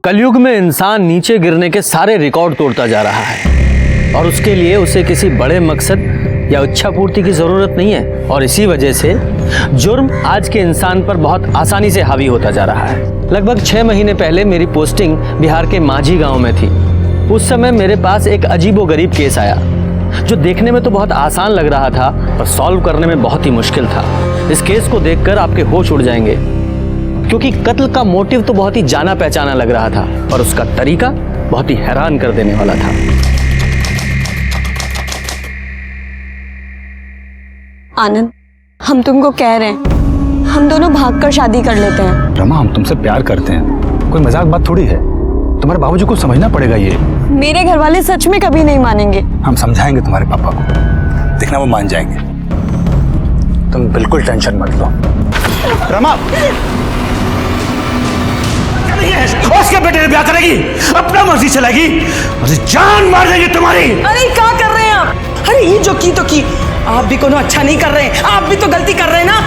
कलयुग में इंसान नीचे गिरने के सारे रिकॉर्ड तोड़ता जा रहा है और उसके लिए उसे किसी बड़े मकसद या इच्छा पूर्ति की जरूरत नहीं है। और इसी वजह से जुर्म आज के इंसान पर बहुत आसानी से हावी होता जा रहा है। लगभग 6 महीने पहले मेरी पोस्टिंग बिहार के माझी गांव में थी। उस समय मेरे पास एक अजीबोगरीब केस आया जो देखने में तो बहुत आसान लग रहा था पर सॉल्व करने में बहुत ही मुश्किल था। इस केस को देखकर आपके होश उड़ जाएंगे क्योंकि कत्ल का मोटिव तो बहुत ही जाना पहचाना लग रहा था और उसका तरीका बहुत ही हैरान कर देने वाला था। आनंद, हम तुमको कह रहे हैं, हम दोनों भागकर शादी कर लेते हैं। रमा, हम तुमसे प्यार करते हैं, कोई मजाक बात थोड़ी है। तुम्हारे बाबूजी को समझना पड़ेगा ये। मेरे घर वाले सच में कभी नहीं मानेंगे। हम समझाएंगे तुम्हारे पापा को, देखना वो मान जाएंगे। तुम बिल्कुल टेंशन मत लो। रमा, उसके बेटे ने ब्याह करेगी, अपना मर्जी चलेगी, जान मार देगी तुम्हारी। अरे क्या कर रहे हैं आप? अरे ये जो की तो की, आप भी कोनो अच्छा नहीं कर रहे हैं, आप भी तो गलती कर रहे हैं ना।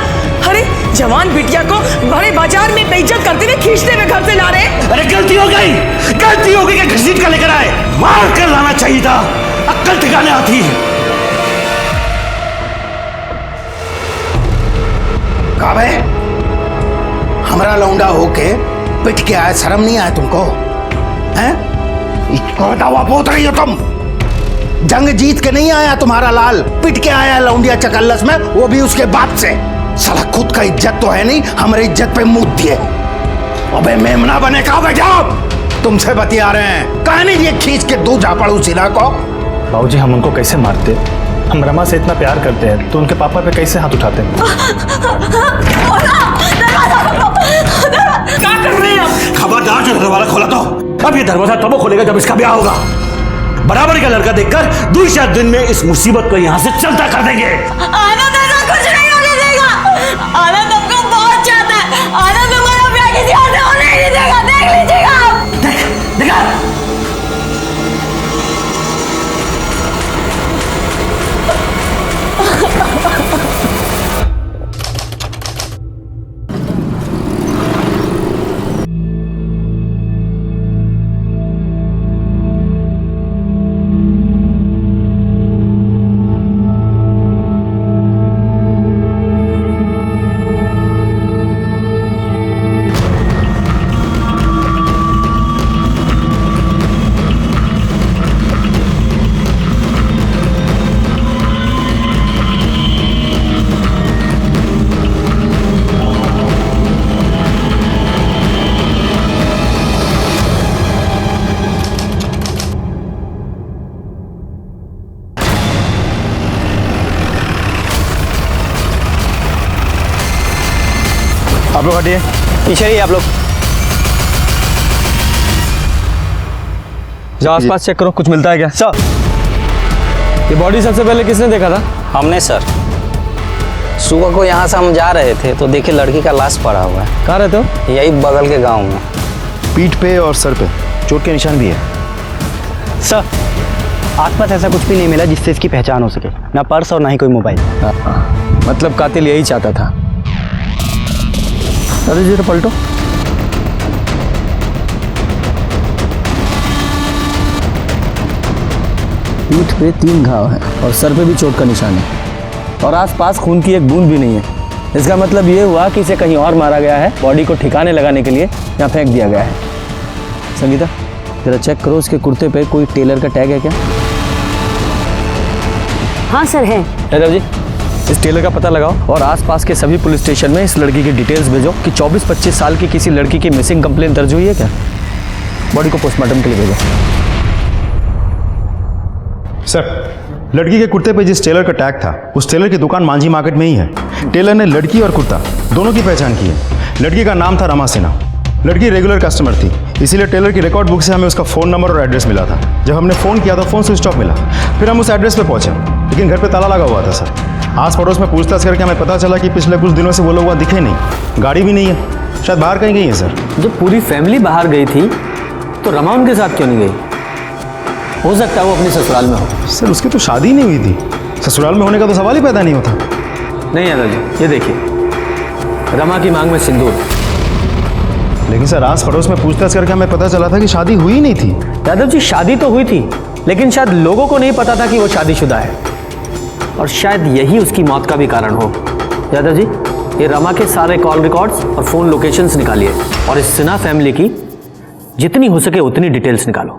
अरे जवान बिटिया को बड़े बाजार में बेइज्जत करते हुए खींचते हुए घर से ला रहे हैं। अरे गलती हो गई कि घसीट कर लेकर आए, मार कर लाना चाहिए था, अक्ल ठिकाने आती है। काबे, हमारा लौंडा होके पिट के आया, शर्म नहीं आया तुमको? हैं? इसको दावा बोल रही हो तुम? जंग जीत के नहीं आया तुम्हारा लाल, पिट के आया लौंडिया चकल्लस में, वो भी उसके बाप से। साला खुद का इज्जत तो है नहीं, हमारी इज्जत पे मुंह दिए। अबे मेमना बने का बेटा, तुमसे बतिया रहे हैं, कहा नहीं ये खींच के दो झापड़ू सिला को। बाबूजी हम उनको कैसे मारते? हम रमा से इतना प्यार करते हैं तो उनके पापा पे कैसे हाथ उठाते हैं? क्या कर रहे हैं आप? खबरदार जो दरवाजा खोला तो अब ये दरवाजा तब खोलेगा जब इसका ब्याह होगा। बराबर का लड़का देखकर 2-4 दिन में इस मुसीबत को यहाँ से चलता कर देंगे। आनंद ऐसा कुछ नहीं होने देगा। आनंद हमको बहुत चाहता है। आनंद हमारा ब्याह किसी और से होने नहीं देगा, देख लीजिएगा आप। देखा आप लोग हटिए, पीछे ही आप लोग जाओ, आसपास चेक करो, कुछ मिलता है क्या? सर, ये बॉडी सबसे पहले किसने देखा था? हमने सर। सुबह को यहाँ से हम जा रहे थे तो देखे लड़की का लाश पड़ा हुआ है। कहाँ रहते हो? यही बगल के गांव में। पीठ पे और सर पे चोट के निशान भी है। सर, आसपास ऐसा कुछ भी नहीं मिला जिससे इसकी पहचान हो सके, ना पर्स और ना ही कोई मोबाइल। मतलब कातिल यही चाहता था। अरे जी तो पलटो। पीठ पे 3 घाव है और सर पे भी चोट का निशान है और आसपास खून की एक बूंद भी नहीं है। इसका मतलब ये हुआ कि इसे कहीं और मारा गया है, बॉडी को ठिकाने लगाने के लिए यहाँ फेंक दिया गया है। संगीता, जरा चेक करो उसके कुर्ते पे कोई टेलर का टैग है क्या? हाँ सर, है। यादव जी, इस टेलर का पता लगाओ और आसपास के सभी पुलिस स्टेशन में इस लड़की की डिटेल्स भेजो कि 24-25 साल की किसी लड़की की मिसिंग कंप्लेन दर्ज हुई है क्या। बॉडी को पोस्टमार्टम के लिए भेजो। सर, लड़की के कुर्ते पे जिस टेलर का टैग था उस टेलर की दुकान मांझी मार्केट में ही है। टेलर ने लड़की और कुर्ता दोनों की पहचान की है। लड़की का नाम था रमा सिन्हा। लड़की रेगुलर कस्टमर थी, इसीलिए टेलर की रिकॉर्ड बुक से हमें उसका फ़ोन नंबर और एड्रेस मिला था। जब हमने फ़ोन किया तो फ़ोन स्विच ऑफ मिला। फिर हम उस एड्रेस पे पहुंचे लेकिन घर पे ताला लगा हुआ था। सर, आस पड़ोस में पूछताछ करके हमें पता चला कि पिछले कुछ दिनों से वो लोग वहाँ दिखे नहीं, गाड़ी भी नहीं है, शायद बाहर कहीं गई है। सर, जब पूरी फैमिली बाहर गई थी तो रमा उनके साथ क्यों नहीं गई? हो सकता है वो अपने ससुराल में हो। सर, उसकी तो शादी नहीं हुई थी, ससुराल में होने का तो सवाल ही पैदा नहीं होता। नहीं यादव जी, ये देखिए, रमा की मांग में सिंदूर। लेकिन सर आस पड़ोस में पूछताछ करके हमें पता चला था कि शादी हुई ही नहीं थी। यादव जी शादी तो हुई थी, लेकिन शायद लोगों को नहीं पता था कि वो शादीशुदा है, और शायद यही उसकी मौत का भी कारण हो। यादव जी, ये रमा के सारे कॉल रिकॉर्ड्स और फोन लोकेशंस निकालिए और इस सिन्हा फैमिली की जितनी हो सके उतनी डिटेल्स निकालो।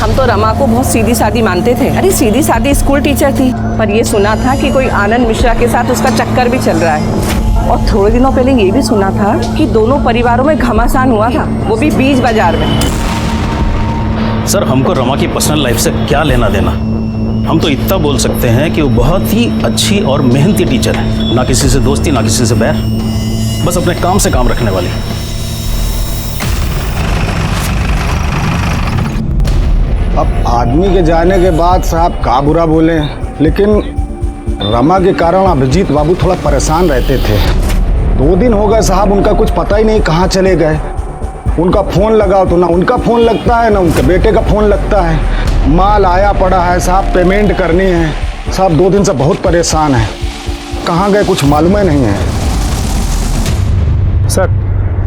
हम तो रमा को बहुत सीधी सादी मानते थे। अरे सीधी सादी स्कूल टीचर थी, पर ये सुना था कि कोई आनंद मिश्रा के साथ उसका चक्कर भी चल रहा है। और थोड़े दिनों पहले ये भी सुना था कि दोनों परिवारों में घमासान हुआ था, वो भी बीच बाजार में। सर हमको रमा की पर्सनल लाइफ से क्या लेना देना। हम तो इतना बोल सकते हैं कि वो बहुत ही अच्छी और मेहनती टीचर है, ना किसी से दोस्ती ना किसी से बैर, बस अपने काम से काम रखने वाली। अब आदमी के जाने के बाद साहब का बुरा बोले, लेकिन रमा के कारण अभिजीत बाबू थोड़ा परेशान रहते थे। 2 दिन हो गए साहब, उनका कुछ पता ही नहीं कहाँ चले गए। उनका फ़ोन लगाओ तो ना उनका फ़ोन लगता है ना उनके बेटे का फ़ोन लगता है। माल आया पड़ा है साहब, पेमेंट करनी है साहब। 2 दिन से बहुत परेशान है, कहाँ गए कुछ मालूम ही नहीं है। सर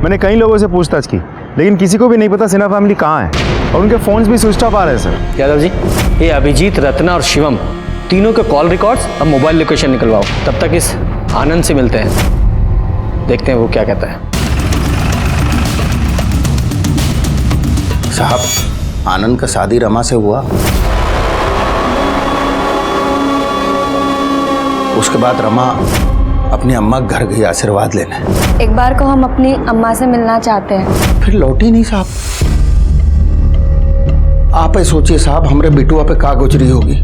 मैंने कई लोगों से पूछताछ की, लेकिन किसी को भी नहीं पता सिन्हा फैमिली कहाँ है, और उनके फ़ोन्स भी स्विच ऑफ आ रहे हैं सर। यादव जी, ये अभिजीत, रत्ना और शिवम तीनों के कॉल रिकॉर्ड्स और मोबाइल लोकेशन निकलवाओ। तब तक इस आनंद से मिलते हैं, देखते हैं वो क्या कहता है। साहब आनंद का शादी रमा से हुआ, उसके बाद रमा अपनी अम्मा के घर गई आशीर्वाद लेने। एक बार को हम अपनी अम्मा से मिलना चाहते हैं। फिर लौटी नहीं साहब। आप ही सोचिए साहब, हमरे बिटुआ पे का गुजरी होगी।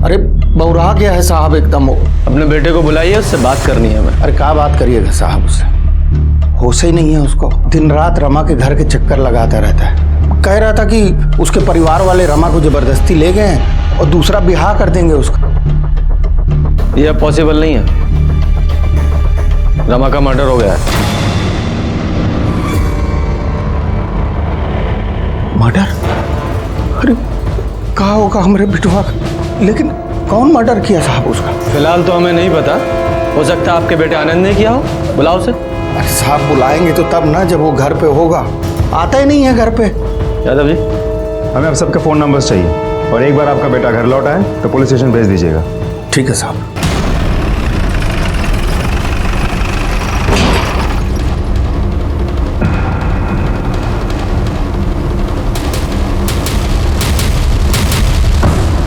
अरे बौरा गया है साहब एकदम। अपने बेटे को बुलाइए, उससे बात करनी है हमें। अरे क्या बात करिएगा साहब, उससे होश ही नहीं है उसको। दिन रात रमा के घर के चक्कर लगाता रहता है। कह रहा था कि उसके परिवार वाले रमा को जबरदस्ती ले गए हैं और दूसरा ब्याह कर देंगे उसका। यह पॉसिबल नहीं है, रमा का मर्डर हो गया है। मर्डर? अरे कहा होगा हमारे बिटुआ का, लेकिन कौन मर्डर किया साहब उसका? फिलहाल तो हमें नहीं पता, हो सकता है आपके बेटे आनंद ने किया हो। बुलाओ उसे। अरे साहब बुलाएंगे तो तब ना जब वो घर पे होगा, आता ही नहीं है घर पे। यादव जी, हमें अब सबके फ़ोन नंबर्स चाहिए, और एक बार आपका बेटा घर लौटा है तो पुलिस स्टेशन भेज दीजिएगा। ठीक है साहब।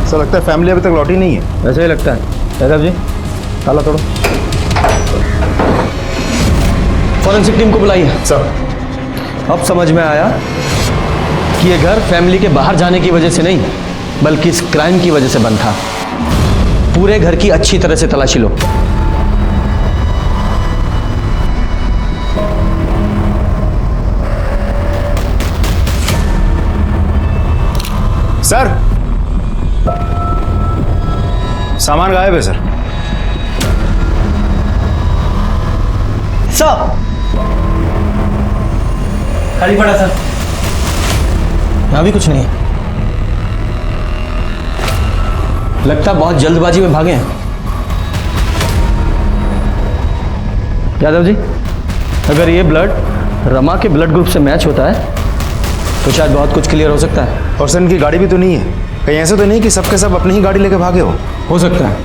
सर लगता है फैमिली अभी तक लौटी नहीं है। वैसे ही लगता है। यादव जी, ताला तोड़ो। फॉरेंसिक टीम को बुलाइए। सर अब समझ में आया कि ये घर फैमिली के बाहर जाने की वजह से नहीं, बल्कि इस क्राइम की वजह से बंद था। पूरे घर की अच्छी तरह से तलाशी लो। सर सामान गायब है सर। खाली पड़ा सर। यहाँ भी कुछ नहीं है। लगता बहुत जल्दबाजी में भागे हैं। यादव जी, अगर ये ब्लड रमा के ब्लड ग्रुप से मैच होता है तो शायद बहुत कुछ क्लियर हो सकता है। और सर इनकी गाड़ी भी तो नहीं है, कहीं ऐसे तो नहीं कि सबके सब अपनी ही गाड़ी लेके भागे हो सकता है।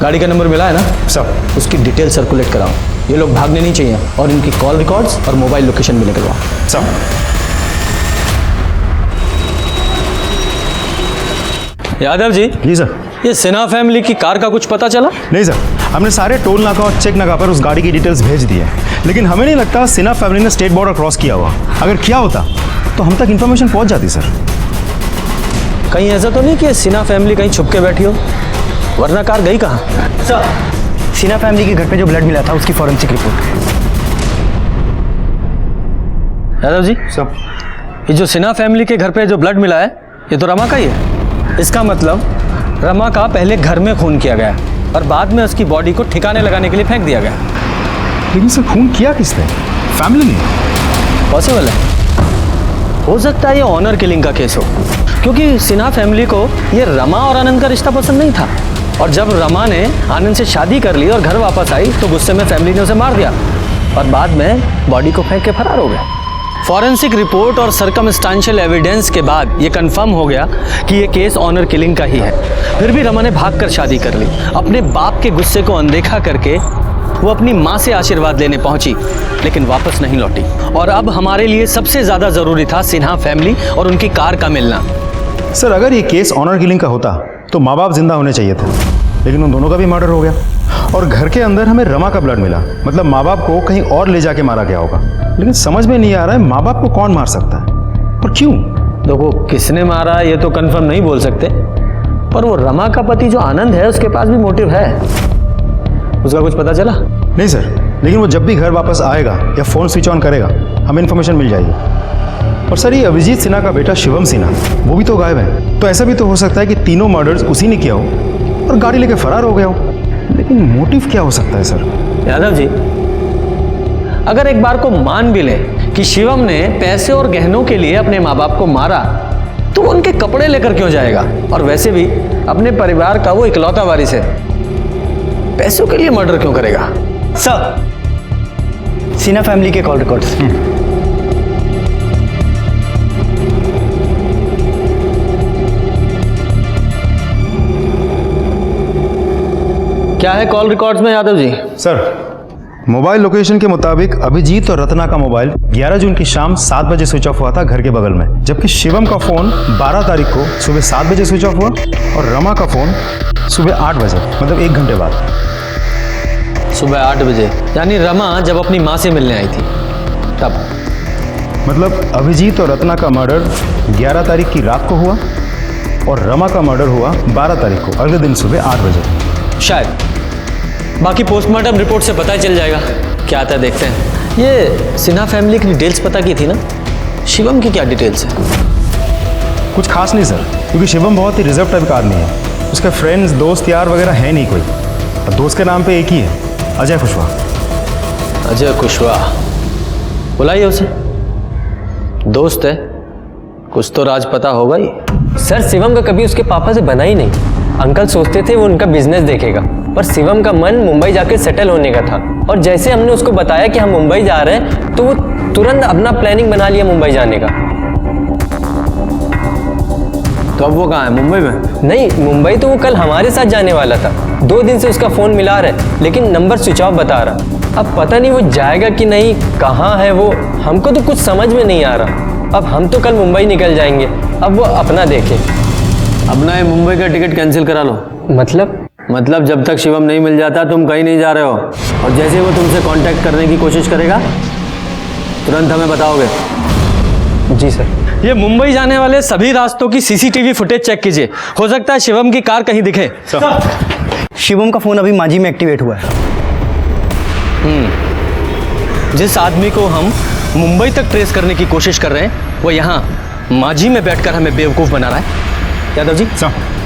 गाड़ी का नंबर मिला है ना सब, उसकी डिटेल सर्कुलेट कराओ। ये लोग भागने नहीं चाहिए, और इनकी कॉल रिकॉर्ड्स और मोबाइल लोकेशन भी निकलवाओ। सब। यादव जी। जी सर। ये सिन्हा फैमिली की कार का कुछ पता चला? नहीं सर, हमने सारे टोल नाका और चेक नाका पर उस गाड़ी की डिटेल्स भेज दी है, लेकिन हमें नहीं लगता सिन्हा फैमिली ने स्टेट बॉर्डर क्रॉस किया हुआ। अगर किया होता तो हम तक इन्फॉर्मेशन पहुंच जाती सर। कहीं ऐसा तो नहीं कि सिन्हा फैमिली कहीं छुप के बैठी हो, वरना कार गई कहाँ? सर सिन्हा फैमिली के घर पे जो ब्लड मिला था उसकी फॉरेंसिक रिपोर्ट। यादव जी, सब। ये जो सिन्हा फैमिली के घर पे जो ब्लड मिला है ये तो रमा का ही है। इसका मतलब रमा का पहले घर में खून किया गया और बाद में उसकी बॉडी को ठिकाने लगाने के लिए फेंक दिया गया। लेकिन सर खून किया किसने? फैमिली ने। पॉसिबल है, हो सकता है ये ऑनर किलिंग का केस हो, क्योंकि सिन्हा फैमिली को ये रमा और आनंद का रिश्ता पसंद नहीं था, और जब रमा ने आनंद से शादी कर ली और घर वापस आई तो गुस्से में फैमिली ने उसे मार दिया और बाद में बॉडी को फेंक के फरार हो गए। फॉरेंसिक रिपोर्ट और सर्कमस्टेंशियल एविडेंस के बाद ये कंफर्म हो गया कि ये केस ऑनर किलिंग का ही है। फिर भी रमा ने भागकर शादी कर ली। अपने बाप के गुस्से को अनदेखा करके वो अपनी माँ से आशीर्वाद लेने पहुंची, लेकिन वापस नहीं लौटी। और अब हमारे लिए सबसे ज्यादा जरूरी था सिन्हा फैमिली और उनकी कार का मिलना। सर, अगर ये केस ऑनर किलिंग का होता तो माँ बाप जिंदा होने चाहिए थे, लेकिन उन दोनों का भी मर्डर हो गया। और घर के अंदर हमें रमा का ब्लड मिला, मतलब माँ बाप को कहीं और ले जाके मारा गया होगा। लेकिन समझ में नहीं आ रहा है माँ बाप को कौन मार सकता है और क्यों। देखो, किसने मारा ये तो कंफर्म नहीं बोल सकते, पर वो रमा का पति जो आनंद है उसके पास भी मोटिव है। उसका कुछ पता चला? नहीं सर, लेकिन वो जब भी घर वापस आएगा या फ़ोन स्विच ऑन करेगा हमें इन्फॉर्मेशन मिल जाएगी। और सर, ये अभिजीत सिन्हा का बेटा शिवम सिन्हा वो भी तो गायब है, तो ऐसा भी तो हो सकता है कि तीनों मर्डर्स उसी ने किया हो और गाड़ी लेके फरार हो गया हो। लेकिन मोटिव क्या हो सकता है सर? यादव जी, अगर एक बार को मान भी ले कि शिवम ने पैसे और गहनों के लिए अपने माँ बाप को मारा, तो वो उनके कपड़े लेकर क्यों जाएगा? और वैसे भी अपने परिवार का वो इकलौता वारिस है, पैसों के लिए मर्डर क्यों करेगा? सर, सिन्हा फैमिली के कॉल रिकॉर्ड्स। क्या है कॉल रिकॉर्ड्स में Yadav ji? Sir, mobile location के मुताबिक अभिजीत और रत्ना का मोबाइल 11 जून की शाम 7 बजे स्विच ऑफ हुआ था घर के बगल में, जबकि शिवम का फोन 12 तारीख को सुबह 7 बजे स्विच ऑफ हुआ और रमा का फोन सुबह 8 बजे, मतलब 1 घंटे बाद। सुबह 8 बजे, यानी रमा जब अपनी माँ से मिलने आई थी तब। मतलब अभिजीत और रत्ना का मर्डर 11 तारीख की रात को हुआ और रमा का मर्डर हुआ 12 तारीख को अगले दिन सुबह 8 बजे शायद। बाकी पोस्टमार्टम रिपोर्ट से पता चल जाएगा क्या आता है, देखते हैं। ये सिन्हा फैमिली की डिटेल्स पता की थी ना, शिवम की क्या डिटेल्स है? कुछ खास नहीं सर, क्योंकि शिवम बहुत ही रिजर्व टाइप का आदमी है। उसके फ्रेंड्स, दोस्त यार वगैरह है नहीं कोई। और दोस्त के नाम पे एक ही है, अजय कुशवाहा। अजय कुशवाहा, बुलाइए उसे। दोस्त है, कुछ तो राज पता होगा ही। सर, शिवम का कभी उसके पापा से बना ही नहीं। अंकल सोचते थे वो उनका बिजनेस देखेगा, पर शिवम का मन मुंबई जाकर सेटल होने का था। और जैसे हमने उसको बताया कि हम मुंबई जा रहे हैं, तो वो तुरंत अपना प्लानिंग बना लिया मुंबई जाने का। तो अब वो कहाँ है? मुंबई में? नहीं, मुंबई तो वो कल हमारे साथ जाने वाला था। 2 दिन से उसका फ़ोन मिला रहा है, लेकिन नंबर स्विच ऑफ बता रहा। अब पता नहीं वो जाएगा कि नहीं, कहाँ है वो, हमको तो कुछ समझ में नहीं आ रहा। अब हम तो कल मुंबई निकल जाएंगे, अब वो अपना देखे। अपना ये मुंबई का टिकट कैंसिल करा लो। मतलब जब तक शिवम नहीं मिल जाता तुम कहीं नहीं जा रहे हो, और जैसे वो तुमसे कांटेक्ट करने की कोशिश करेगा तुरंत हमें बताओगे। जी सर। ये मुंबई जाने वाले सभी रास्तों की सीसीटीवी फुटेज चेक कीजिए, हो सकता है शिवम की कार कहीं दिखे। शिवम का फोन अभी मांझी में एक्टिवेट हुआ है। जिस आदमी को हम मुंबई तक ट्रेस करने की कोशिश कर रहे हैं, वो यहाँ मांझी में बैठकर हमें बेवकूफ़ बना रहा है। यादव जी,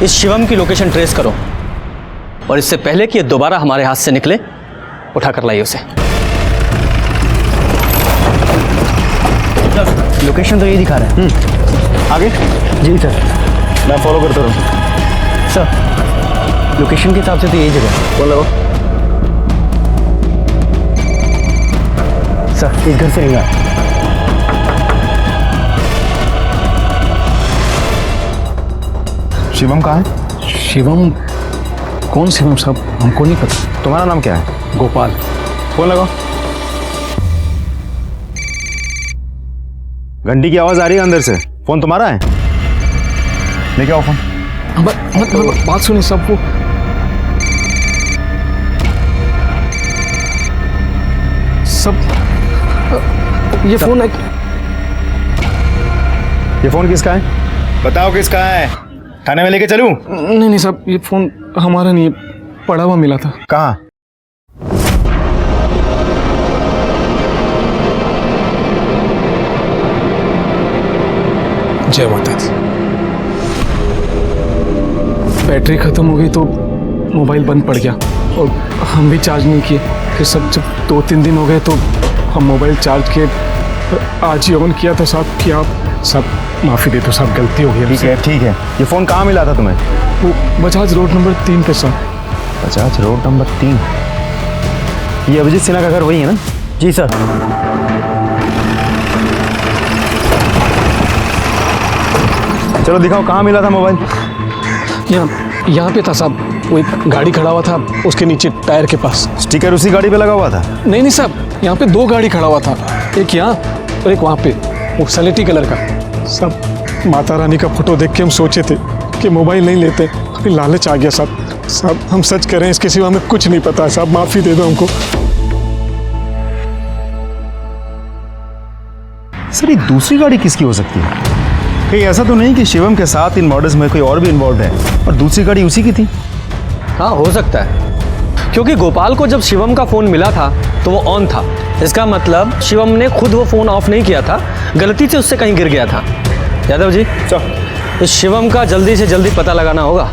इस शिवम की लोकेशन ट्रेस करो, और इससे पहले कि ये दोबारा हमारे हाथ से निकले, उठा कर लाइए उसे। लोकेशन तो यही दिखा रहा है। आगे? जी सर, मैं फॉलो करता रहूँ। सर लोकेशन के हिसाब से तो यही जगह है। बोल लो सर, इस घर से नहीं आया। शिवम कहाँ है? शिवम? कौन शिवम साहब? हमको नहीं पता। तुम्हारा नाम क्या है? गोपाल। फोन लगाओ। घंटी की आवाज आ रही है अंदर से। फोन तुम्हारा है? लेके आओ फोन। बात सुनिए सब। वो सब ये फोन है। ये फोन किसका है? बताओ किसका है? थाने में लेके चलूं? नहीं साहब, ये फोन हमारा नहीं है, पड़ा हुआ मिला था। कहाँ? जय माता दी। बैटरी खत्म हो गई तो मोबाइल बंद पड़ गया, और हम भी चार्ज नहीं किए। फिर सब जब 2-3 दिन हो गए तो हम मोबाइल चार्ज किए, आज ही ऑन किया था साहब। कि आप सब माफ़ी दे दो साहब, गलती हो गई। ठीक है। ये फ़ोन कहाँ मिला था तुम्हें? वो बजाज रोड नंबर 3 पे साहब। Bajaj road number 3? ये अभिजीत सिन्हा का घर वही है ना? जी सर। चलो दिखाओ कहाँ मिला था मोबाइल। यहाँ पे था साहब, वो एक गाड़ी खड़ा हुआ था उसके नीचे टायर के पास। स्टिकर उसी गाड़ी पे लगा हुआ था? नहीं साहब, यहाँ पे 2 गाड़ी खड़ा हुआ था, एक यहाँ और एक वहाँ पे, वो सलेटी कलर का। सब माता रानी का फोटो देख के हम सोचे थे कि मोबाइल नहीं लेते, अभी लालच आ गया साहब। साहब हम सच कह रहे हैं, इसके सिवा हमें कुछ नहीं पता है साहब, माफ़ी दे दो हमको। सर ये दूसरी गाड़ी किसकी हो सकती है? कहीं ऐसा तो नहीं कि शिवम के साथ इन मर्डर्स में कोई और भी इन्वॉल्व है और दूसरी गाड़ी उसी की थी? हाँ हो सकता है, क्योंकि गोपाल को जब शिवम का फोन मिला था तो वो ऑन था। इसका मतलब शिवम ने खुद वो फोन ऑफ नहीं किया था, गलती से उससे कहीं गिर गया था। यादव जी इस शिवम का जल्दी से जल्दी पता लगाना होगा।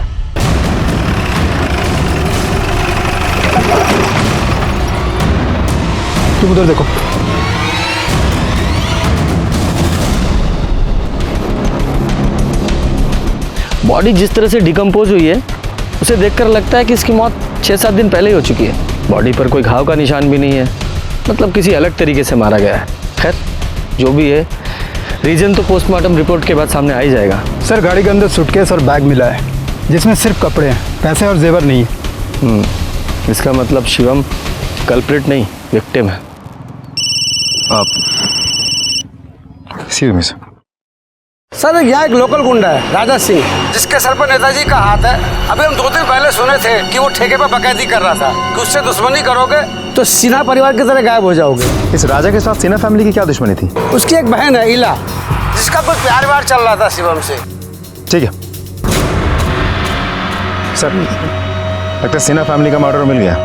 तुम उधर देखो। बॉडी जिस तरह से डिकम्पोज हुई है उसे देखकर लगता है कि इसकी मौत 6-7 दिन पहले ही हो चुकी है। बॉडी पर कोई घाव का निशान भी नहीं है, मतलब किसी अलग तरीके से मारा गया है। खैर जो भी है, रीजन तो पोस्टमार्टम रिपोर्ट के बाद सामने आ ही जाएगा। सर गाड़ी के अंदर सूटकेस और बैग मिला है जिसमें सिर्फ कपड़े हैं, पैसे और जेवर नहीं है। इसका मतलब शिवम कल्प्रिट नहीं विक्टिम है। सर यहाँ एक लोकल गुंडा है राजा सिंह, जिसके सर पर नेताजी का हाथ है। अभी हम 2 दिन पहले सुने थे कि वो ठेके पर बकैती कर रहा था कि उससे दुश्मनी करोगे तो सिन्हा परिवार की तरह गायब हो जाओगे। इस राजा के साथ सिन्हा फैमिली की क्या दुश्मनी थी? उसकी एक बहन है इला, जिसका कुछ प्यार व्यार चल रहा था शिवम से। ठीक है सर, लगता है सिन्हा फैमिली का मर्डर मिल गया।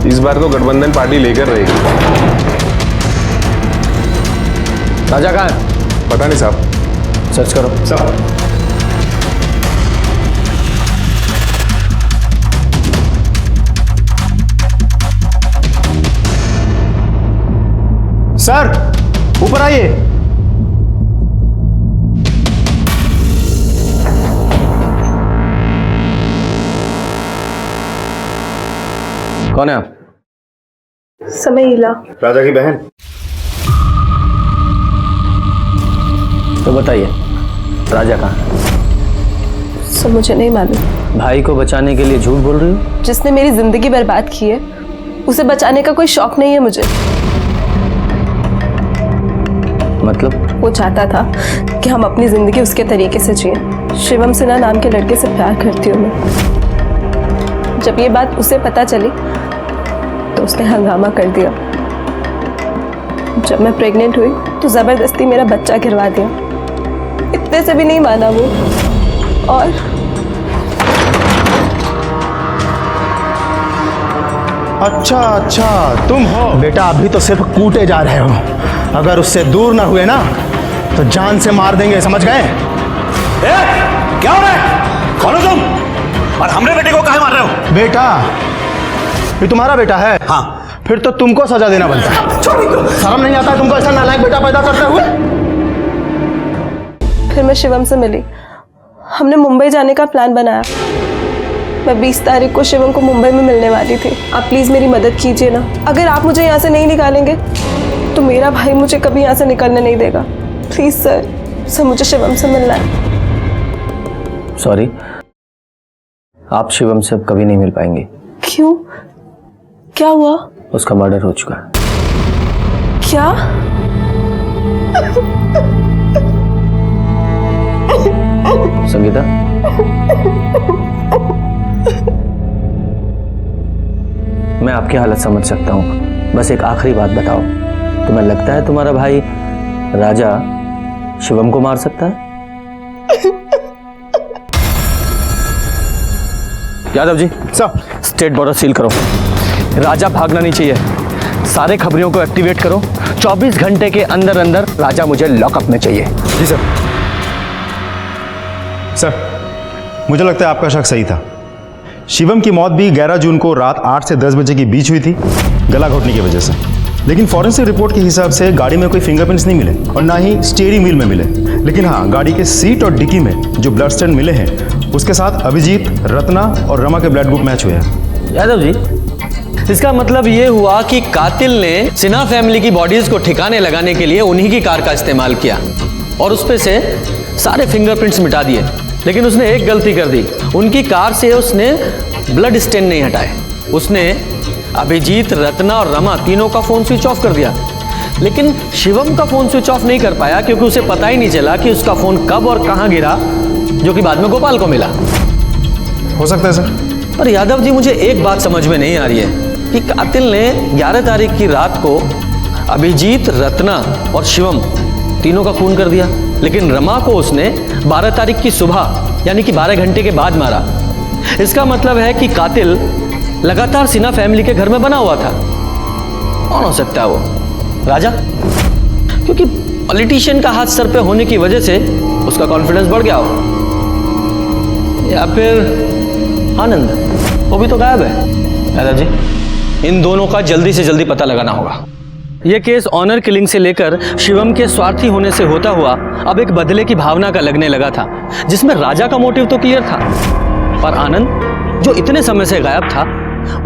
इस बार तो गठबंधन पार्टी लेकर रहेगी। राजा कहाँ है? पता नहीं साहब। सर्च करो। सर ऊपर आइए। कौन है आप? समय इला। राजा की बहन। तो बताइए राजा कहाँ है? सब मुझे नहीं मालूम। भाई को बचाने के लिए झूठ बोल रही हो? जिसने मेरी जिंदगी बर्बाद की है उसे बचाने का कोई शौक नहीं है मुझे। मतलब? वो चाहता था कि हम अपनी जिंदगी उसके तरीके से जिए। शिवम सिन्हा नाम के लड़के से प्यार करती हूँ मैं। जब ये बात उसे पता चली तो उसने हंगामा कर दिया। जब मैं प्रेग्नेंट हुई तो जबरदस्ती मेरा बच्चा गिरवा दिया। इतने से भी नहीं माना वो। और अच्छा तुम हो बेटा। अभी तो सिर्फ कूटे जा रहे हो, अगर उससे दूर ना हुए ना तो जान से मार देंगे, समझ गए? क्या हो रहा है? कौन हो तुम और हमरे बेटे को काहे मार रहे हो? बेटा ये तुम्हारा बेटा है? हाँ। फिर तो तुमको सजा देना बनता है। शर्म नहीं आता है तुमको ऐसा नालायक बेटा पैदा करते हुए? फिर मैं शिवम से मिली। हमने मुंबई जाने का प्लान बनाया। मैं 20 तारीख को शिवम को मुंबई में मिलने वाली थी। आप प्लीज मेरी मदद कीजिए ना। अगर आप मुझे यहाँ से नहीं निकालेंगे तो मेरा भाई मुझे कभी यहाँ से निकलने नहीं देगा। प्लीज सर मुझे शिवम से मिलना है। सॉरी, आप शिवम से अब कभी नहीं मिल पाएंगे। क्यों? क्या हुआ? उसका मर्डर हो चुका है। क्या? संगीता, मैं आपकी हालत समझ सकता हूँ। बस एक आखिरी बात बताओ, तुम्हें लगता है तुम्हारा भाई राजा शिवम को मार सकता है? Yadav ji sir, state border seal करो। राजा भागना नहीं चाहिए। सारे खबरियों को एक्टिवेट करो। 24 घंटे के अंदर अंदर राजा मुझे लॉकअप में चाहिए। जी सर। सर मुझे लगता है आपका शक सही था। शिवम की मौत भी 11 जून को रात 8 से 10 बजे के बीच हुई थी, गला घोटने की वजह से। लेकिन फॉरेंसिक रिपोर्ट के हिसाब से गाड़ी में कोई फिंगरप्रिंट्स नहीं मिले और ना ही स्टीयरिंग व्हील में मिले। लेकिन हाँ, गाड़ी के सीट और डिक्की में जो ब्लड स्टेन मिले हैं उसके साथ अभिजीत, रत्ना और रमा के ब्लड ग्रुप मैच हुए हैं। यादव जी इसका मतलब ये हुआ कि कातिल ने सिन्हा फैमिली की बॉडीज को ठिकाने लगाने के लिए उन्हीं की कार का इस्तेमाल किया और उस पे से सारे फिंगरप्रिंट्स मिटा दिए। लेकिन उसने एक गलती कर दी, उनकी कार से उसने ब्लड स्टेन नहीं हटाए। उसने अभिजीत, रत्ना और रमा तीनों का फोन स्विच ऑफ कर दिया, लेकिन शिवम का फोन स्विच ऑफ नहीं कर पाया क्योंकि उसे पता ही नहीं चला कि उसका फोन कब और कहां गिरा, जो कि बाद में गोपाल को मिला। हो सकता है सर। पर यादव जी, मुझे एक बात समझ में नहीं आ रही है कि कातिल ने 11 तारीख की रात को अभिजीत, रत्ना और शिवम तीनों का खून कर दिया, लेकिन रमा को उसने 12 तारीख की सुबह यानी कि 12 घंटे के बाद मारा। इसका मतलब है कि कातिल लगातार सिन्हा फैमिली के घर में बना हुआ था। कौन हो सकता है वो? राजा? क्योंकि पॉलिटिशियन का हाथ सर पे होने की वजह से उसका कॉन्फिडेंस बढ़ गया हो, या फिर आनंद, वो भी तो गायब है। यादव जी, इन दोनों का जल्दी से जल्दी पता लगाना होगा। यह केस ऑनर किलिंग से लेकर शिवम के स्वार्थी होने से होता हुआ अब एक बदले की भावना का लगने लगा था, जिसमें राजा का मोटिव तो क्लियर था, पर आनंद जो इतने समय से गायब था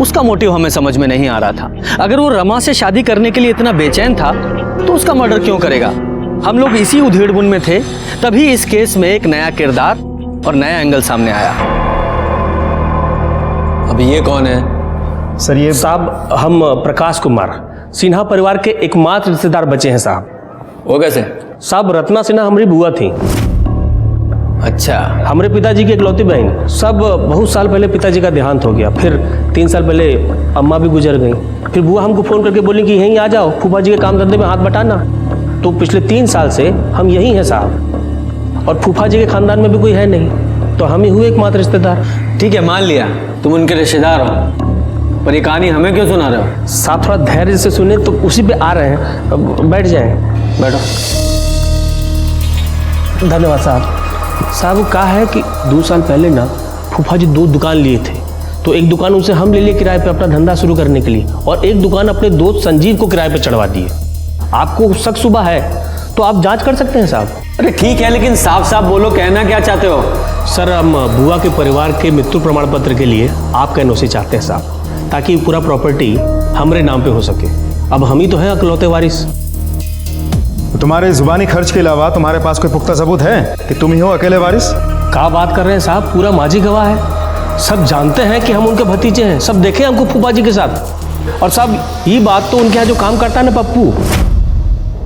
उसका मोटिव हमें समझ में नहीं आ रहा था। अगर वो रमा से शादी करने के लिए इतना बेचैन था तो उसका मर्डर क्यों करेगा? हम लोग इसी उधेड़-बुन में थे, तभी इस केस में एक नया किरदार और नया एंगल सामने आया। अब ये कौन है? सर ये साहब, हम प्रकाश कुमार, सिन्हा परिवार के एकमात्र रिश्तेदार बचे हैं साहब। वो कैसे? साहब, रत्ना सिन्हा हमारी बुआ थी। अच्छा। हमारे पिताजी की इकलौती बहन। सब बहुत साल पहले पिताजी का देहांत हो गया, फिर 3 साल पहले अम्मा भी गुजर गई। फिर बुआ हमको फ़ोन करके बोली कि यहीं आ जाओ, फूफा जी के काम धंधे में हाथ बटाना। तो पिछले 3 साल से हम यहीं हैं साहब, और फूफा जी के खानदान में भी कोई है नहीं, तो हम ही हुए एकमात्र रिश्तेदार। ठीक है, मान लिया तुम उनके रिश्तेदार हो, पर ये कहानी हमें क्यों सुना रहे हो? साहब थोड़ा धैर्य से सुने, तो उसी पे आ रहे हैं। बैठ जाएं। बैठो। धन्यवाद साहब। साहब कहा है कि 2 साल पहले ना फूफा जी 2 दुकान लिए थे, तो एक दुकान उनसे हम ले लिए किराए पे अपना धंधा शुरू करने के लिए, और एक दुकान अपने दोस्त संजीव को किराए पे चढ़वा दिए। आपको शक सुबह है तो आप जांच कर सकते हैं साहब। अरे ठीक है, लेकिन साफ साफ बोलो, कहना क्या चाहते हो? सर, हम बुआ के परिवार के मृत्यु प्रमाण पत्र के लिए आपका एनओसी चाहते हैं साहब, ताकि पूरा प्रॉपर्टी हमारे नाम पे हो सके। अब हम ही तो हैं अकलौते वारिस। तुम्हारे जुबानी खर्च के अलावा तुम्हारे पास कोई पुख्ता सबूत है कि तुम ही हो अकेले वारिस? क्या बात कर रहे हैं साहब, पूरा माझी गवाह है। सब जानते हैं कि हम उनके भतीजे हैं, सब देखे हमको फूफा जी के साथ। और साहब ये बात तो उनके यहाँ जो काम करता है ना पप्पू,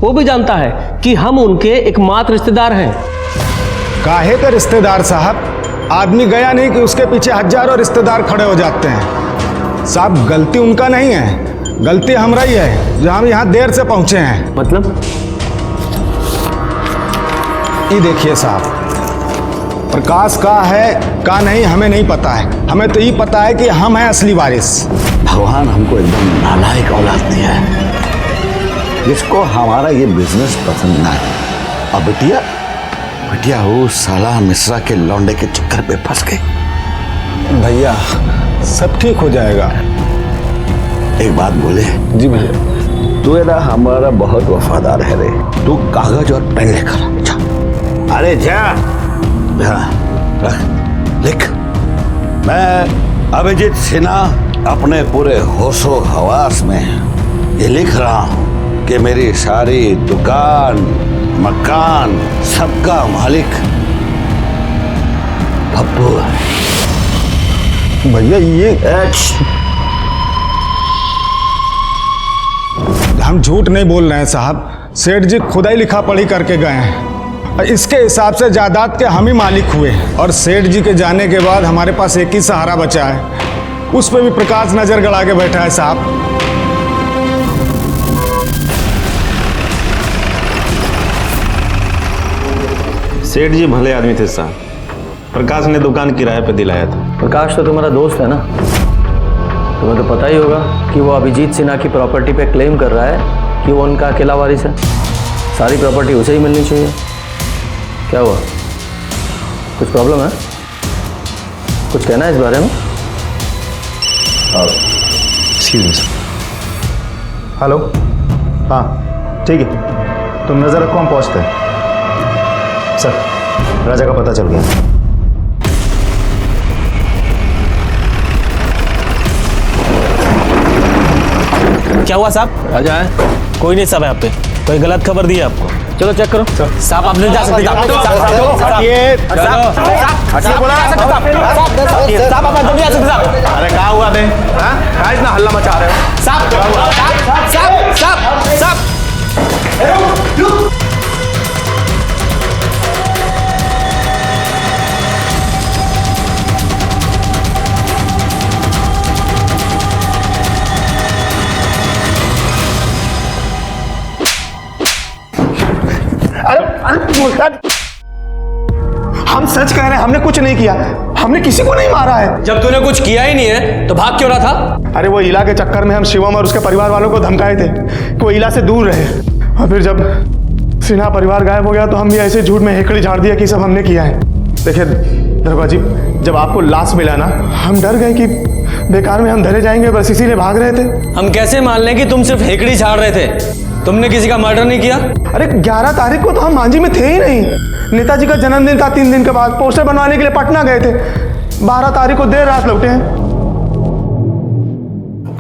वो भी जानता है कि हम उनके एकमात्र रिश्तेदार हैं। काहे का रिश्तेदार साहब? आदमी गया नहीं कि उसके पीछे हजारों रिश्तेदार खड़े हो जाते हैं। साहब गलती उनका नहीं है, गलती हमारा ही है जो हम यहाँ देर से पहुँचे हैं। मतलब? ये देखिए साहब, प्रकाश का है का नहीं हमें नहीं पता है, हमें तो ये पता है कि हम हैं असली वारिस। भगवान हमको एकदम नालायक औलाद दिया है, जिसको हमारा ये बिजनेस पसंद ना है। और बिटिया वो साला मिश्रा के लौंडे के चक्कर पे फंस गई। भैया सब ठीक हो जाएगा। एक बात बोले? जी भैया। तू है ना हमारा बहुत वफादार है रे। तू कागज और पेन लेकर जा। अरे जा लिख। मैं अभिजीत सिन्हा अपने पूरे होशो हवास में ये लिख रहा हूं कि मेरी सारी दुकान, मकान, सबका मालिक पप्पू है। भैया ये हम झूठ नहीं बोल रहे हैं साहब, सेठ जी खुदा ही लिखा पढ़ी करके गए हैं। इसके हिसाब से जायदाद के हम ही मालिक हुए, और सेठ जी के जाने के बाद हमारे पास एक ही सहारा बचा है, उस पर भी प्रकाश नजर गड़ा के बैठा है साहब। सेठ जी भले आदमी थे साहब, प्रकाश ने दुकान किराए पे दिलाया था। प्रकाश तो तुम्हारा दोस्त है ना, तुम्हें तो पता ही होगा कि वो अभिजीत सिन्हा की प्रॉपर्टी पे क्लेम कर रहा है कि वो उनका अकेला वारिस है। सारी प्रॉपर्टी उसे ही मिलनी चाहिए। क्या हुआ, कुछ प्रॉब्लम है? कुछ कहना है इस बारे में? हेलो, हाँ ठीक है, तुम नजर रखो, हम पहुंचते हैं। सर, राजा का पता चल गया। क्या हुआ साहब? राजा है? कोई नहीं साहब यहाँ पे, कोई गलत खबर दी है आपको। चलो चेक करो। साहब आप नहीं जा सकते। साहब आप नहीं जा सकते साहब। अरे क्या हुआ बे? क्या इतना हल्ला मचा रहे हो? साहब साहब साहब साहब हम सच कह रहे हैं, हमने कुछ नहीं किया, हमने किसी को नहीं मारा है। जब तूने कुछ किया ही नहीं है तो भाग क्यों रहा था? अरे वो इला के चक्कर में हम शिवम और उसके परिवार वालों को धमकाए थे कि वो इला से दूर रहे, और फिर जब सिन्हा परिवार गायब हो गया तो हम भी ऐसे झूठ में हेकड़ी झाड़ दिया कि सब हमने किया है। देखिए दरोगा जी, जब आपको लाश मिला ना, हम डर गए कि बेकार में हम धरे जाएंगे, बस इसीलिए भाग रहे थे। हम कैसे मान लें कि तुम सिर्फ हेकड़ी झाड़ रहे थे? तुमने किसी का मर्डर नहीं किया? अरे 11 तारीख को तो हम मांझी में थे ही नहीं। नेताजी का जन्मदिन था 3 दिन के बाद, पोस्टर बनवाने के लिए पटना गए थे। 12 तारीख को देर रात लौटे हैं।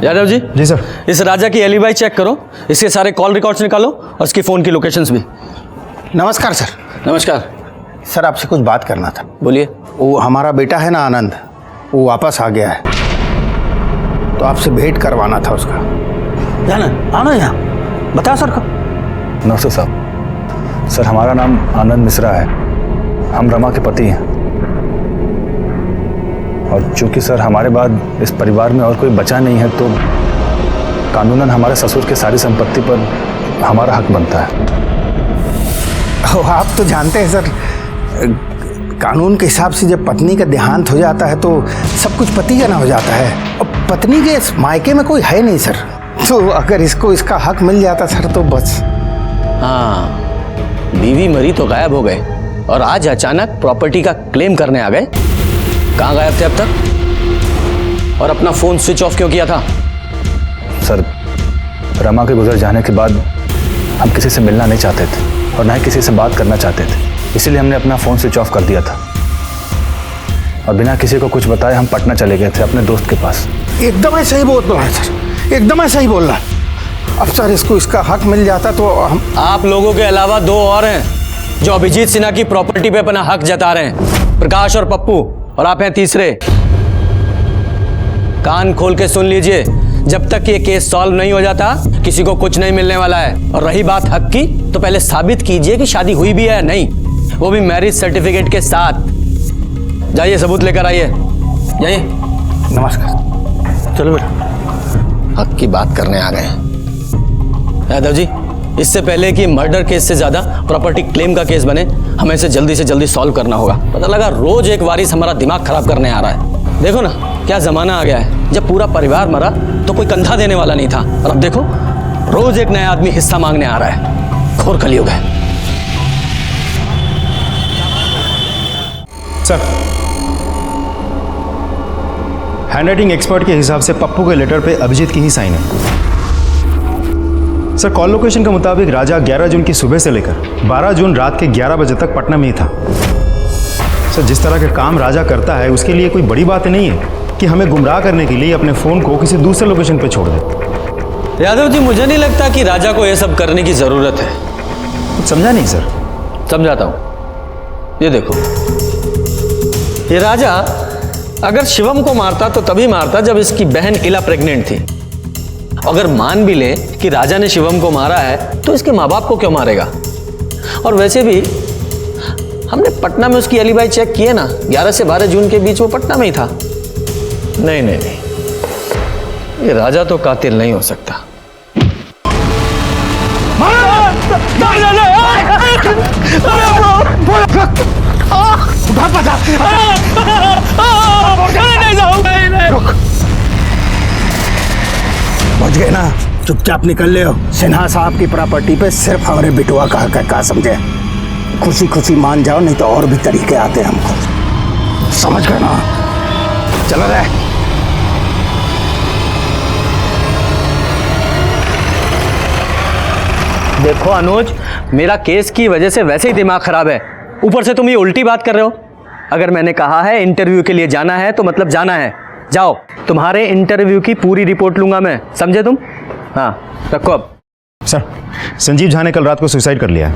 यादव जी। जी सर। इस राजा की एलिबाई चेक करो, इसके सारे कॉल रिकॉर्ड्स निकालो और इसकी फोन की लोकेशंस भी। नमस्कार सर। नमस्कार सर, आपसे कुछ बात करना था। बोलिए। वो हमारा बेटा है ना आनंद, वो वापस आ गया है, तो आपसे भेंट करवाना था उसका। जाना आना यहाँ बताओ सर। नमस्ते साहब। सर हमारा नाम आनंद मिश्रा है, हम रमा के पति हैं, और चूंकि सर हमारे बाद इस परिवार में और कोई बचा नहीं है तो कानूनन हमारे ससुर की सारी संपत्ति पर हमारा हक बनता है। आप तो जानते हैं सर, कानून के हिसाब से जब पत्नी का देहांत हो जाता है तो सब कुछ पति का ना हो जाता है, और पत्नी के मायके में कोई है नहीं सर, तो अगर इसको इसका हक मिल जाता सर तो बस। हाँ, बीवी मरी तो गायब हो गए और आज अचानक प्रॉपर्टी का क्लेम करने आ गए। कहाँ गायब थे अब तक? और अपना फोन स्विच ऑफ क्यों किया था? सर रमा के गुजर जाने के बाद हम किसी से मिलना नहीं चाहते थे और ना ही किसी से बात करना चाहते थे, इसीलिए हमने अपना फ़ोन स्विच ऑफ कर दिया था और बिना किसी को कुछ बताए हम पटना चले गए थे अपने दोस्त के पास। एकदम ऐसा ही बोल रहा है सर, एकदम ऐसा ही बोल रहा है। अब सर इसको इसका हक मिल जाता तो हम। आप लोगों के अलावा 2 और हैं जो अभिजीत सिन्हा की प्रॉपर्टी पे अपना हक जता रहे हैं, प्रकाश और पप्पू, और आप हैं तीसरे। कान खोल के सुन लीजिए, जब तक ये केस सॉल्व नहीं हो जाता किसी को कुछ नहीं मिलने वाला है। और रही बात हक की, तो पहले साबित कीजिए कि शादी हुई भी है या नहीं, वो भी मैरिज सर्टिफिकेट के साथ। जाइए सबूत लेकर आइए, जाइए। नमस्कार। चलो बेटा, हक की बात करने आ गए यादव जी। इससे पहले कि मर्डर केस से ज्यादा प्रॉपर्टी क्लेम का केस बने, हमें इसे जल्दी से जल्दी सॉल्व करना होगा। पता लगा रोज एक वारिस हमारा दिमाग खराब करने आ रहा है। देखो ना क्या जमाना आ गया है, जब पूरा परिवार मरा तो कोई कंधा देने वाला नहीं था, और अब देखो रोज एक नया आदमी हिस्सा मांगने आ रहा है। घोर कलयुग है। सर, हैंडराइटिंग एक्सपर्ट के हिसाब से पप्पू के लेटर पे अभिजीत की ही साइन है। सर, कॉल लोकेशन के मुताबिक राजा 11 जून की सुबह से लेकर 12 जून रात के 11 बजे तक पटना में ही था। सर, जिस तरह के काम राजा करता है उसके लिए कोई बड़ी बात नहीं है कि हमें गुमराह करने के लिए अपने फ़ोन को किसी दूसरे लोकेशन पे छोड़ दे। यादव जी, मुझे नहीं लगता कि राजा को यह सब करने की ज़रूरत है। कुछ समझा नहीं सर? समझाता हूँ। ये देखो, ये राजा अगर शिवम को मारता तो तभी मारता जब इसकी बहन इला प्रेग्नेंट थी। अगर मान भी ले कि राजा ने शिवम को मारा है तो इसके माँ बाप को क्यों मारेगा? और वैसे भी हमने पटना में उसकी एलिबाई चेक किए ना, 11 से 12 जून के बीच वो पटना में ही था। नहीं नहीं नहीं, ये राजा तो कातिल नहीं हो सकता। पहुंच गए ना, चुपचाप निकल ले हो। सिन्हा साहब की प्रॉपर्टी पे सिर्फ हमारे बिटुआ का हक है, क्या समझे? खुशी खुशी मान जाओ, नहीं तो और भी तरीके आते हैं हमको, समझ गए ना? चलो रे। देखो अनुज, मेरा केस की वजह से वैसे ही दिमाग खराब है, ऊपर से तुम ये उल्टी बात कर रहे हो। अगर मैंने कहा है इंटरव्यू के लिए जाना है तो मतलब जाना है। जाओ, तुम्हारे इंटरव्यू की पूरी रिपोर्ट लूंगा मैं, समझे तुम? हाँ रखो अब। सर, संजीव झा ने कल रात को सुसाइड कर लिया है।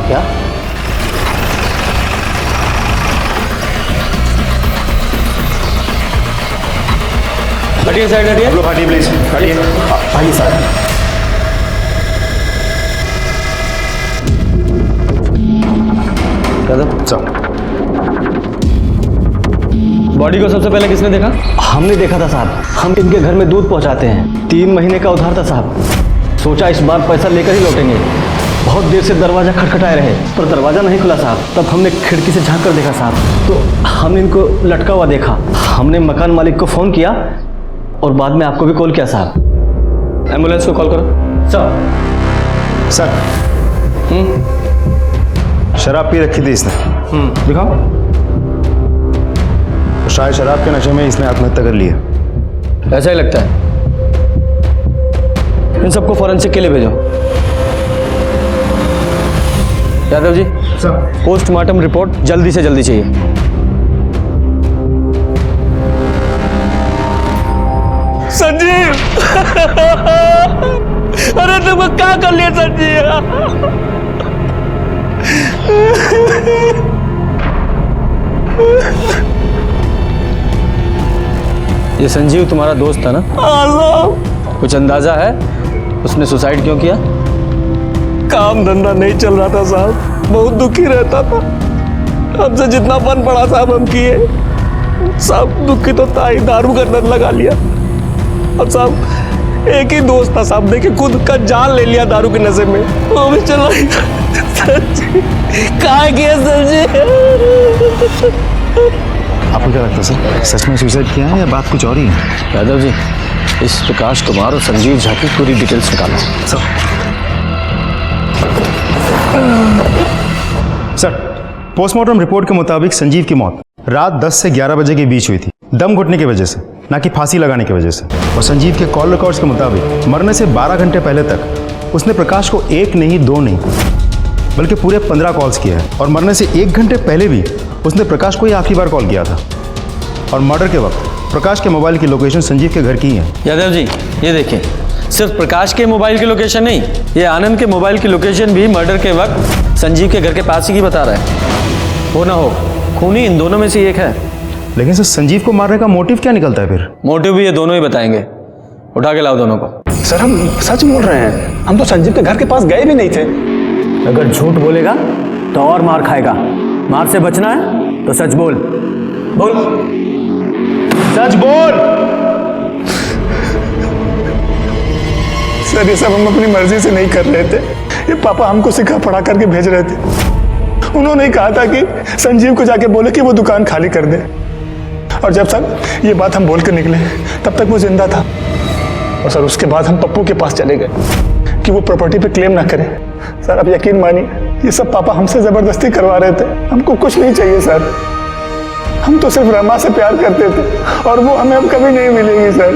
क्या? हटिए साइड, हटिए। लोग हटिए प्लीज, हटिए। आइए सर। बॉडी को सबसे पहले किसने देखा? हमने देखा था साहब। हम इनके घर में दूध पहुंचाते हैं। 3 महीने का उधार था साहब। सोचा इस बार पैसा लेकर ही लौटेंगे। बहुत देर से दरवाजा खटखटाए रहे पर दरवाजा नहीं खुला साहब। तब हमने खिड़की से झांक कर देखा साहब, तो हमने इनको लटका हुआ देखा। हमने मकान मालिक को फ़ोन किया और बाद में आपको भी कॉल किया साहब। एम्बुलेंस को कॉल करो। सर, शराब पी रखी थी इसने। दिखाओ। तो शायद शराब के नशे में इसने आत्महत्या कर ली है। ऐसा ही लगता है। इन सबको फॉरेंसिक के लिए भेजो। Yadav ji sir, postmortem report जल्दी से जल्दी चाहिए। संजीव अरे तुम क्या कर लिया संजीव? ये संजीव तुम्हारा दोस्त था ना? कुछ अंदाजा है उसने सुसाइड क्यों किया? काम धंधा नहीं चल रहा था साहब, बहुत दुखी रहता था। हमसे जितना बन पड़ा साहब हम किए। साहब दुखी तो था ही, दारू का लत लगा लिया। अब साहब एक ही दोस्त था साहब, देखे खुद का जान ले लिया दारू के नशे में। वो भी चला कहाँ गया संजीव? आपको क्या लगता है सर, सच में सुसाइड किया है या बात कुछ और ही है? यादव जी, इस प्रकाश कुमार और संजीव झा की पूरी डिटेल्स निकालो। सर, पोस्टमार्टम रिपोर्ट के मुताबिक संजीव की मौत रात 10 से 11 बजे के बीच हुई थी, दम घुटने की वजह से, ना कि फांसी लगाने की वजह से। और संजीव के कॉल रिकॉर्ड्स के मुताबिक मरने से 12 घंटे पहले तक उसने प्रकाश को 1 नहीं 2 नहीं बल्कि पूरे 15 कॉल्स किए हैं। और मरने से 1 घंटे पहले भी उसने प्रकाश को ही आखिरी बार कॉल किया था। और मर्डर के वक्त प्रकाश के मोबाइल की लोकेशन संजीव के घर की है। यादव जी ये देखिए, सिर्फ प्रकाश के मोबाइल की लोकेशन नहीं, ये आनंद के मोबाइल की लोकेशन भी मर्डर के वक्त संजीव के घर के पास ही की बता रहा है। हो ना हो, खूनी इन दोनों में से एक है। लेकिन सर, संजीव को मारने का मोटिव क्या निकलता है फिर? मोटिव भी ये दोनों ही बताएंगे। उठा के लाओ दोनों को। सर, हम सच बोल रहे हैं। हम तो संजीव के घर के पास गए भी नहीं थे। अगर झूठ बोलेगा तो और मार खाएगा। मार से बचना है तो सच बोल। बोल, सच बोल। सर, ये सब हम अपनी मर्जी से नहीं कर रहे थे। ये पापा हमको सिखा पढ़ा करके भेज रहे थे। उन्होंने ही कहा था कि संजीव को जाके बोले कि वो दुकान खाली कर दे। और जब सर ये बात हम बोल कर निकले तब तक वो जिंदा था। और सर उसके बाद हम पप्पू के पास चले गए कि वो प्रॉपर्टी पे क्लेम ना करे। सर आप यकीन मानिए, ये सब पापा हमसे जबरदस्ती करवा रहे थे। हमको कुछ नहीं चाहिए सर, हम तो सिर्फ रमा से प्यार करते थे और वो हमें अब कभी नहीं मिलेगी सर।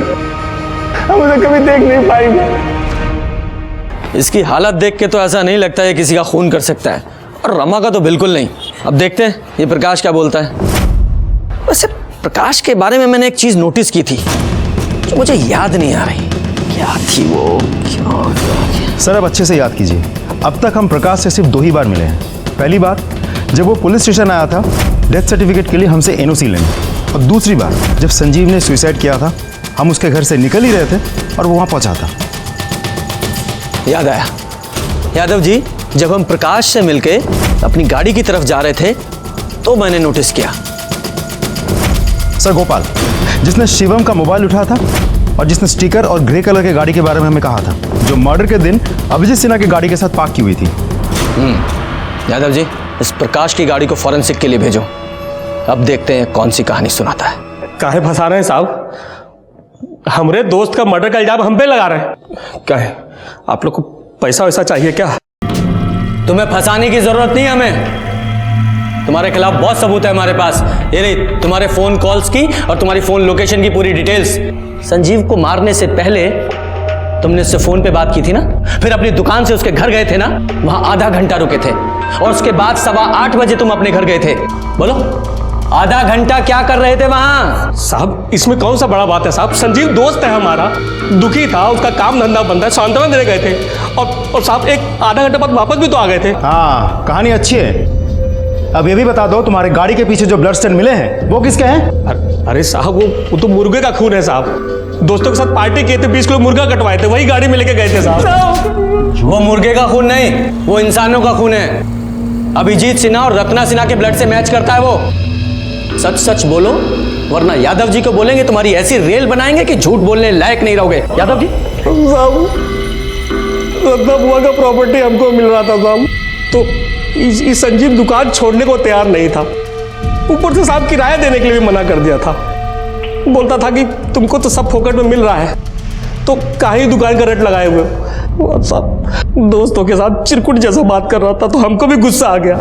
हम उसे कभी देख नहीं पाएंगे। इसकी हालत देख के तो ऐसा नहीं लगता है किसी का खून कर सकता है, और रमा का तो बिल्कुल नहीं। अब देखते हैं ये प्रकाश क्या बोलता है। वैसे प्रकाश के बारे में मैंने एक चीज नोटिस की थी जो मुझे याद नहीं आ रही। क्या थी वो? क्या? सर, अब अच्छे से याद कीजिए। अब तक हम प्रकाश से सिर्फ 2 ही बार मिले हैं। पहली बार जब वो पुलिस स्टेशन आया था डेथ सर्टिफिकेट के लिए हमसे एनओसी लेने, और दूसरी बार जब संजीव ने सुसाइड किया था, हम उसके घर से निकल ही रहे थे और वो वहाँ पहुँचा था। याद आया। यादव जी, जब हम प्रकाश से मिलके अपनी गाड़ी की तरफ जा रहे थे तो मैंने नोटिस किया। सर, गोपाल जिसने शिवम का मोबाइल उठाया था और जिसने स्टिकर और ग्रे कलर के गाड़ी के बारे में हमें कहा था, जो मर्डर के दिन अभिजीत सिन्हा की गाड़ी के साथ पार्क की हुई थी। यादव जी, इस प्रकाश की गाड़ी को फॉरेंसिक के लिए भेजो। अब देखते हैं कौन सी कहानी सुनाता है। काहे फंसा रहे हैं साहब? हमरे दोस्त का मर्डर का इल्जाम हम पे लगा रहे हैं। क्या है, आप लोग को पैसा वैसा चाहिए क्या? तुम्हें फंसाने की जरूरत नहीं है हमें। तुम्हारे खिलाफ बहुत सबूत है हमारे पास। ये रही तुम्हारे फोन कॉल्स की और तुम्हारी फोन लोकेशन की पूरी डिटेल्स। संजीव को मारने से पहले तुमने उससे फोन पे बात की थी ना, फिर अपनी दुकान से उसके घर गए थे ना, वहां आधा घंटा रुके थे, और उसके बाद 7:15 बजे तुम अपने घर गए थे। बोलो आधा घंटा क्या कर रहे थे वहां? साहब इसमें कौन सा बड़ा बात है साहब, संजीव दोस्त है हमारा, दुखी था, उसका काम धंधा बंद है, सांत्वना देने गए थे और साहब एक आधा घंटे बाद वापस भी तो आ गए थे। हाँ, कहानी अच्छी है। अब ये भी बता दो, तुम्हारे गाड़ी के पीछे जो ब्लड स्टेन मिले हैं वो किसके हैं? अरे साहब वो तो मुर्गे का खून है साहब, दोस्तों के साथ पार्टी किए थे, 20 किलो मुर्गा कटवाए थे, वही गाड़ी में लेके गए थे साहब। वो मुर्गे का खून नहीं, वो इंसानों का खून है। अभिजीत सिन्हा और रत्ना सिन्हा के ब्लड से मैच करता है वो। सच सच बोलो, वरना यादव जी को बोलेंगे तुम्हारी ऐसी रेल बनाएंगे कि झूठ बोलने लायक नहीं रहोगे। यादव जी साहब, रत्ना बुआ का प्रॉपर्टी हमको मिल रहा था साहब, तो इस संजीव दुकान छोड़ने को तैयार नहीं था, ऊपर से साहब किराया देने के लिए भी मना कर दिया था। बोलता था कि तुमको तो सब फोकट में मिल रहा है, तो काहे दुकान का रेट लगाए हुए हो। साहब दोस्तों के साथ चिरकुट जैसा बात कर रहा था, तो हमको भी गुस्सा आ गया,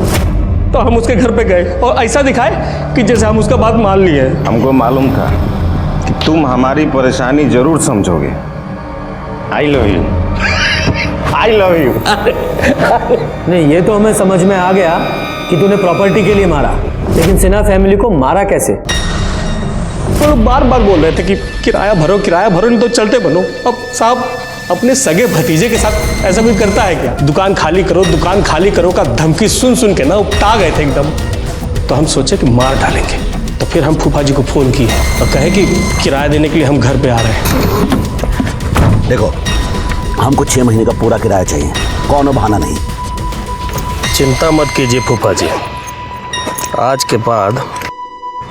तो हम उसके घर पे गए और ऐसा दिखाए कि जैसे हम उसका बात मान लिए। हमको मालूम था कि तुम हमारी परेशानी जरूर समझोगे। I love you, I love you. नहीं, ये तो हमें समझ में आ गया कि तूने प्रॉपर्टी के लिए मारा, लेकिन सिन्हा फैमिली को मारा कैसे? तो बार बार बोल रहे थे कि किराया भरो नहीं तो चलते बनो। अब साहब अपने सगे भतीजे के साथ ऐसा कोई करता है क्या? दुकान खाली करो का धमकी सुन सुन के ना उपटा गए थे एकदम। तो हम सोचे कि मार डालेंगे, तो फिर हम फूफा जी को फोन किए और कहे कि किराया देने के लिए हम घर पे आ रहे हैं। देखो, हमको 6 महीने का पूरा किराया चाहिए, कौन बहाना नहीं। चिंता मत कीजिए फूफा जी, आज के बाद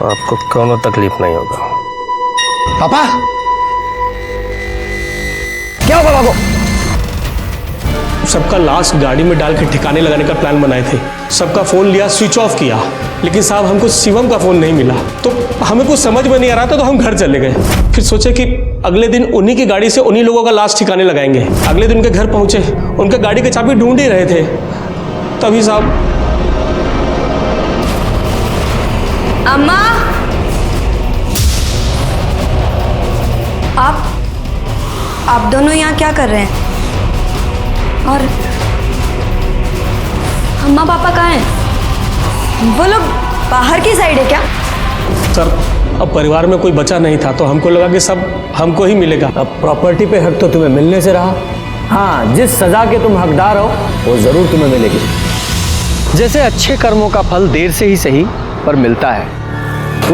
आपको कोनो तकलीफ नहीं होगा। पापा क्या हुआ बाबू? सबका लाश गाड़ी में डाल के ठिकाने लगाने का प्लान बनाए थे, सबका फोन लिया, स्विच ऑफ किया, लेकिन साहब हमको शिवम का फोन नहीं मिला, तो हमें कुछ समझ में नहीं आ रहा था, तो हम घर चले गए। फिर सोचे कि अगले दिन उन्हीं की गाड़ी से उन्हीं लोगों का लाश ठिकाने लगाएंगे। अगले दिन उनके घर पहुंचे, उनके गाड़ी की चाबी ढूंढ ही रहे थे, तभी साहब। अम्मा, आप दोनों यहाँ क्या कर रहे हैं? और अम्मा पापा कहाँ हैं? वो लोग बाहर की साइड है क्या? सर अब परिवार में कोई बचा नहीं था, तो हमको लगा कि सब हमको ही मिलेगा। अब प्रॉपर्टी पे हक तो तुम्हें मिलने से रहा। हाँ, जिस सजा के तुम हकदार हो वो जरूर तुम्हें मिलेगी। जैसे अच्छे कर्मों का फल देर से ही सही पर मिलता है,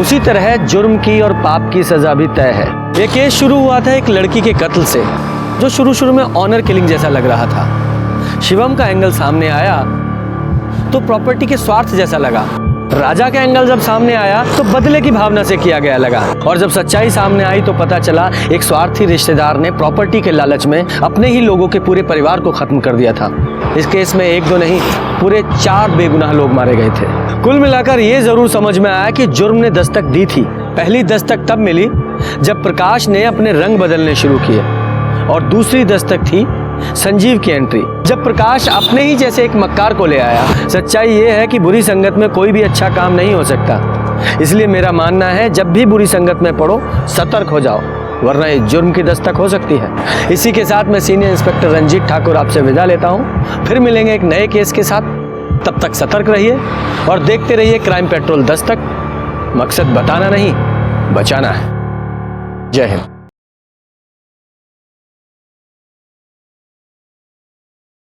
उसी तरह जुर्म की और पाप की सजा भी तय है। ये केस शुरू हुआ था एक लड़की के कत्ल से, जो शुरू में ऑनर किलिंग जैसा लग रहा था। शिवम का एंगल सामने आया तो प्रॉपर्टी के स्वार्थ जैसा लगा। राजा का एंगल जब सामने आया तो बदले की भावना से किया गया लगा। और जब सच्चाई सामने आई तो पता चला एक स्वार्थी रिश्तेदार ने प्रॉपर्टी के लालच में अपने ही लोगों के पूरे परिवार को खत्म कर दिया था। इस केस में 1 2 नहीं, पूरे 4 बेगुनाह लोग मारे गए थे। कुल मिलाकर ये जरूर समझ में आया कि जुर्म ने दस्तक दी थी। पहली दस्तक तब मिली जब प्रकाश ने अपने रंग बदलने शुरू किए, और दूसरी दस्तक थी संजीव की एंट्री, जब प्रकाश अपने ही जैसे एक मक्कार को ले आया। सच्चाई ये है कि बुरी संगत में कोई भी अच्छा काम नहीं हो सकता। इसलिए मेरा मानना है, जब भी बुरी संगत में पड़ो सतर्क हो जाओ, वरना ये जुर्म की दस्तक हो सकती है। इसी के साथ मैं सीनियर इंस्पेक्टर रंजीत ठाकुर आपसे विदा लेता हूँ। फिर मिलेंगे एक नए केस के साथ। तब तक सतर्क रहिए और देखते रहिए क्राइम पेट्रोल दस्तक। मकसद बताना नहीं, बचाना है। जय हिंद।